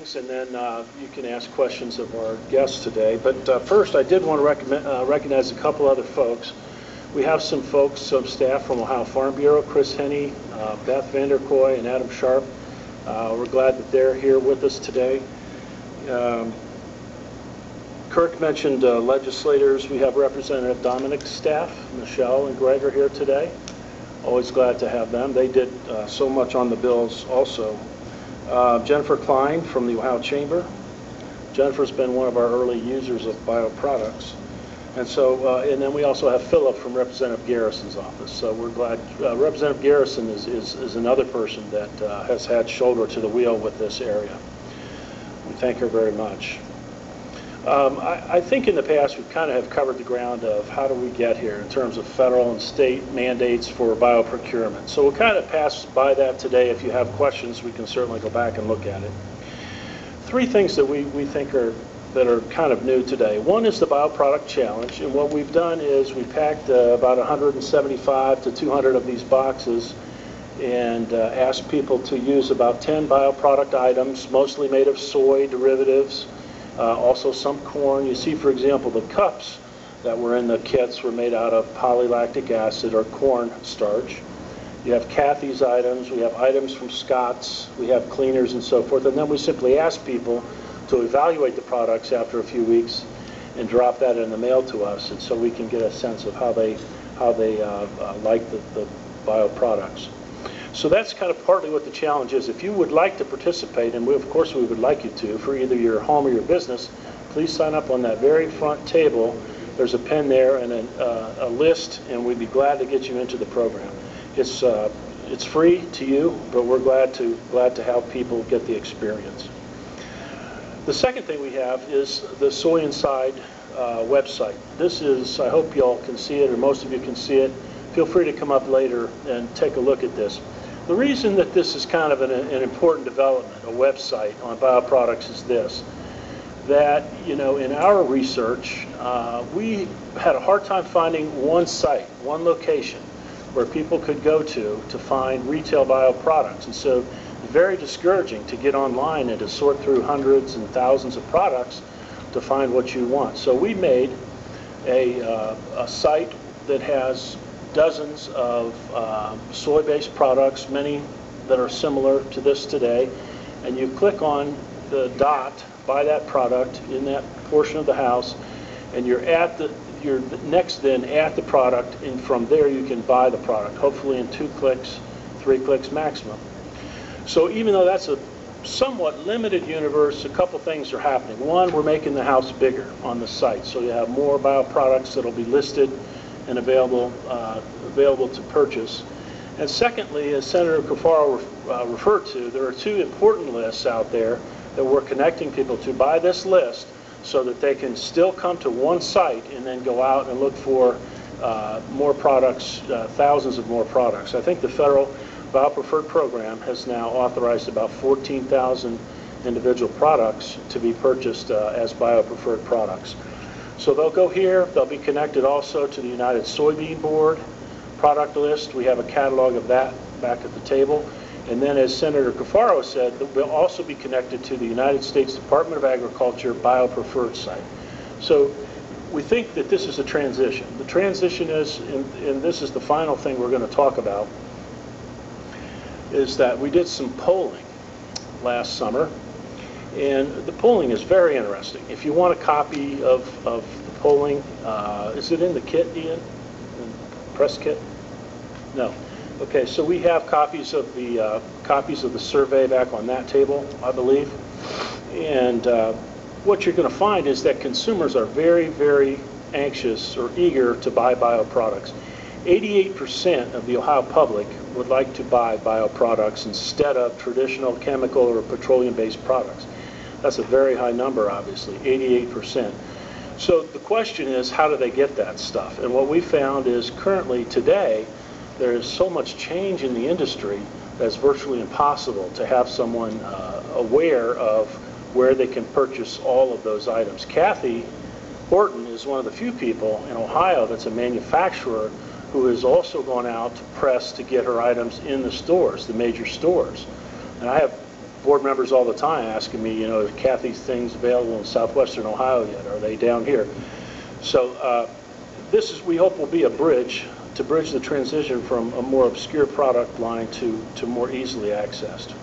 And then you can ask questions of our guests today. But first, I did want to recognize a couple other folks. We have some folks, some staff from Ohio Farm Bureau, Chris Henney, Beth Vanderkoy, and Adam Sharp. We're glad that they're here with us today. Kirk mentioned legislators. We have Representative Dominic's staff, Michelle and Greg are here today. Always glad to have them. They did so much on the bills also. Jennifer Klein from the Ohio Chamber. Jennifer's been one of our early users of bioproducts. And so, and then we also have Philip from Representative Garrison's office. So we're glad. Representative Garrison is another person that has had shoulder to the wheel with this area. We thank her very much. I think in the past we kind of have covered the ground of how do we get here in terms of federal and state mandates for bioprocurement. So we'll kind of pass by that today. If you have questions, we can certainly go back and look at it. Three things that we think that are kind of new today. One is the Bioproduct Challenge, and what we've done is we packed about 175 to 200 of these boxes and asked people to use about 10 bioproduct items, mostly made of soy derivatives, also some corn. You see, for example, the cups that were in the kits were made out of polylactic acid or corn starch. You have Kathy's items, we have items from Scott's, we have cleaners and so forth, and then we simply ask people to evaluate the products after a few weeks and drop that in the mail to us, and so we can get a sense of how they like the bioproducts. So that's kind of partly what the challenge is. If you would like to participate, and of course we would like you to, for either your home or your business, please sign up on that very front table. There's a pen there and a list, and we'd be glad to get you into the program. It's free to you, but we're glad to have people get the experience. The second thing we have is the Soy Inside website. This is, I hope you all can see it, or most of you can see it. Feel free to come up later and take a look at this. The reason that this is kind of an important development, a website on bioproducts, is this: that, you know, in our research, we had a hard time finding one site, one location where people could go to find retail bioproducts. And so it's very discouraging to get online and to sort through hundreds and thousands of products to find what you want. So we made a site that has dozens of soy-based products, many that are similar to this today, and you click on the dot by that product in that portion of the house, and you're next then at the product, and from there you can buy the product, hopefully in 2 clicks, 3 clicks maximum. So even though that's a somewhat limited universe, a couple things are happening. One, we're making the house bigger on the site, so you have more bioproducts that'll be listed and available to purchase. And secondly, as Senator Cafaro referred to, there are 2 important lists out there that we're connecting people to by this list so that they can still come to one site and then go out and look for more products, thousands of more products. I think the federal BioPreferred program has now authorized about 14,000 individual products to be purchased as BioPreferred products. So they'll go here, they'll be connected also to the United Soybean Board product list. We have a catalog of that back at the table. And then, as Senator Cafaro said, we'll also be connected to the United States Department of Agriculture BioPreferred site. So we think that this is a transition. The transition is, and this is the final thing we're going to talk about, is that we did some polling last summer. And the polling is very interesting. If you want a copy of the polling, is it in the kit, Ian? The press kit? No. Okay, so we have copies of the survey back on that table, I believe. And what you're going to find is that consumers are very, very anxious or eager to buy bioproducts. 88% of the Ohio public would like to buy bioproducts instead of traditional chemical or petroleum-based products. That's a very high number, obviously, 88%. So the question is, how do they get that stuff? And what we found is currently, today, there is so much change in the industry that it's virtually impossible to have someone aware of where they can purchase all of those items. Kathy Horton is one of the few people in Ohio that's a manufacturer who has also gone out to press to get her items in the stores, the major stores. And I have board members all the time asking me, you know, are Kathy's things available in southwestern Ohio yet? Are they down here? So this is, we hope, will be a bridge to bridge the transition from a more obscure product line to more easily accessed.